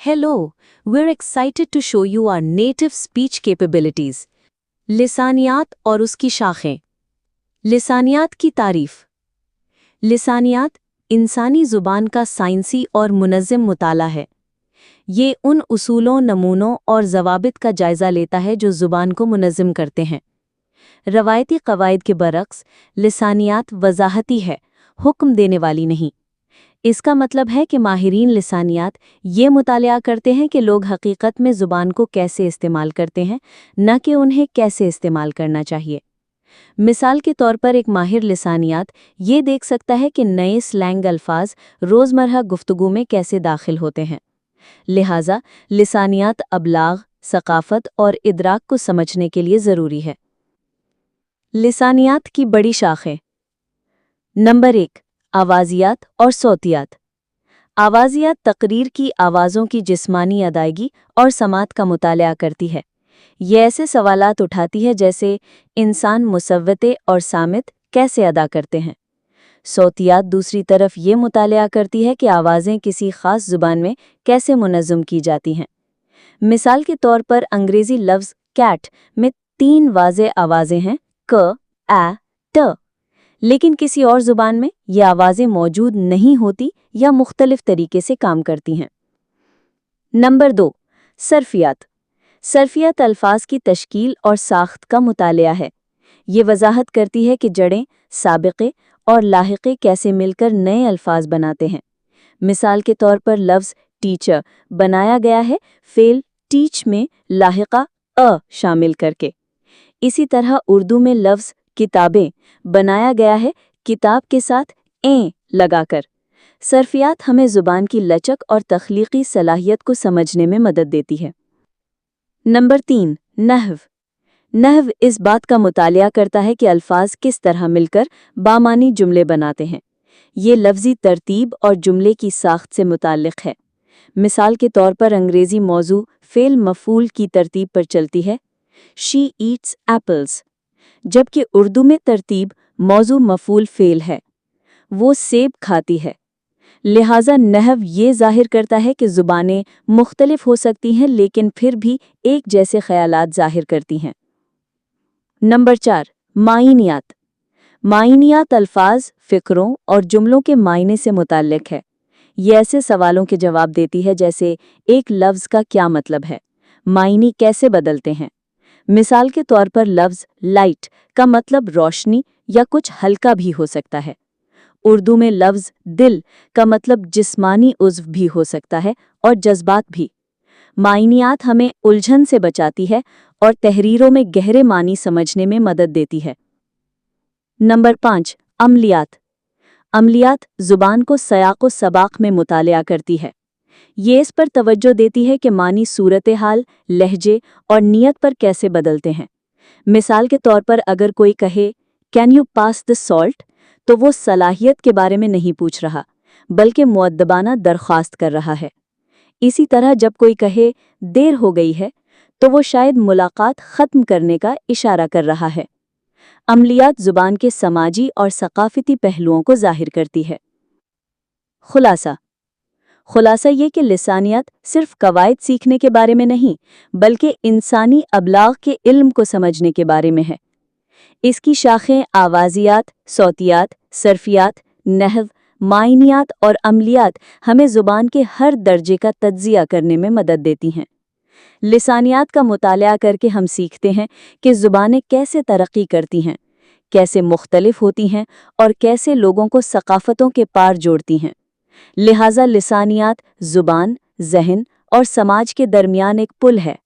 Hello, we're excited to show you our native speech capabilities. लिसानियात और उसकी शाखें। लिसानियात की तारीफ। लिसानियात इंसानी ज़ुबान का साइंसी और मुनज़्ज़म मुताला है। ये उन उसूलों, नमूनों और ज़वाबित का जायज़ा लेता है जो ज़ुबान को मुनज़्ज़म करते हैं। रवायती क़वाइद के बरक्स लिसानियात वज़ाहती है, हुक्म देने वाली नहीं। इसका मतलब है कि माहिरीन लिसानियात ये मुतालिया करते हैं कि लोग हकीकत में ज़ुबान को कैसे इस्तेमाल करते हैं, न कि उन्हें कैसे इस्तेमाल करना चाहिए। मिसाल के तौर पर एक माहिर लिसानियात ये देख सकता है कि नए स्लैंग अल्फाज रोज़मर्रा गुफ्तगू में कैसे दाखिल होते हैं। लिहाजा लिसानियात अबलाग, सकाफ़त और इदराक को समझने के लिए ज़रूरी है। लिसानियात की बड़ी शाखें। नंबर 1, आवाज़ियात और सौतियात। आवाज़ियात तकरीर की आवाज़ों की जिस्मानी अदायगी और समात का मुतालिया करती है। ये ऐसे सवालात उठाती है जैसे इंसान मुसव्वते और सामित कैसे अदा करते हैं। सौतियात दूसरी तरफ ये मुतालिया करती है कि आवाज़ें किसी ख़ास ज़ुबान में कैसे मुनज़्ज़म की जाती हैं। मिसाल के तौर पर अंग्रेज़ी लफ्ज़ कैट में 3 वाज़े आवाज़ें हैं, क, ए, ट, लेकिन किसी और ज़ुबान में ये आवाज़ें मौजूद नहीं होती या मुख्तलिफ तरीके से काम करती हैं। नंबर 2, सर्फियात। सर्फियात अल्फाज की तश्कील और साख्त का मुतालिया है। ये वजाहत करती है कि जड़ें, साबिक़े और लाहिक़े कैसे मिलकर नए अल्फाज बनाते हैं। मिसाल के तौर पर लफ्ज़ टीचर बनाया गया है फ़ेल टीच में लाहिक़ा अ शामिल करके। इसी तरह उर्दू में लफ्ज़ किताबें बनाया गया है किताब के साथ ए लगाकर। सर्फियात हमें ज़ुबान की लचक और तख्लीक़ी सलाहियत को समझने में मदद देती है। नंबर 3, नहव। नहव इस बात का मुतालिया करता है कि अल्फाज किस तरह मिलकर बामानी जुमले बनाते हैं। ये लफ्ज़ी तरतीब और जुमले की साख्त से मुताल्लिक़ है। मिसाल के तौर पर अंग्रेज़ी मौजू फ़ेल मफ़ूल की तरतीब पर चलती है, शी ईट्स एप्पल्स, जबकि उर्दू में तरतीब मौजू मफ़ूल फ़ेल है, वो सेब खाती है। लिहाजा नहव ये ज़ाहिर करता है कि ज़ुबानें मुख्तलिफ हो सकती हैं लेकिन फिर भी एक जैसे ख़यालात ज़ाहिर करती हैं। नंबर 4, मायनियात। मायनियात अल्फाज, फ़िक्रों और जुमलों के मायने से मुताल्लिक़ है। ये ऐसे सवालों के जवाब देती है जैसे एक लफ्ज़ का क्या मतलब है, मायनी कैसे बदलते हैं। मिसाल के तौर पर लफ्ज़ लाइट का मतलब रोशनी या कुछ हल्का भी हो सकता है। उर्दू में लफ्ज़ दिल का मतलब जिस्मानी उज़्व भी हो सकता है और जज्बात भी। मायनियात हमें उलझन से बचाती है और तहरीरों में गहरे मानी समझने में मदद देती है। नंबर 5, अमलियात। अमलियात ज़ुबान को सयाक़ व सबाक़ में मुतालिया करती है। ये इस पर तवज्जो देती है कि मानी सूरत हाल, लहजे और नियत पर कैसे बदलते हैं। मिसाल के तौर पर अगर कोई कहे can you pass the salt, तो वो सलाहियत के बारे में नहीं पूछ रहा बल्कि मुअद्दबाना दरख्वास्त कर रहा है। इसी तरह जब कोई कहे देर हो गई है, तो वो शायद मुलाकात ख़त्म करने का इशारा कर रहा है। अमलियात ज़ुबान के समाजी और सकाफ़ती पहलुओं को ज़ाहिर करती है। खुलासा ये कि लिसानियात सिर्फ कवायद सीखने के बारे में नहीं बल्कि इंसानी अबलाग के इल्म को समझने के बारे में है। इसकी शाखें आवाज़ियात, सौतियात, सर्फियात, नहव, मायनियात और अमलियात हमें ज़ुबान के हर दर्जे का तज्ज़िया करने में मदद देती हैं। लिसानियात का मुतालिया करके हम सीखते हैं कि ज़ुबानें कैसे तरक्की करती हैं, कैसे मुख्तलिफ होती हैं और कैसे लोगों को सकाफ़तों के पार जोड़ती हैं। लिहाजा लिसानियात ज़ुबान, ज़हन और समाज के दरमियान एक पुल है।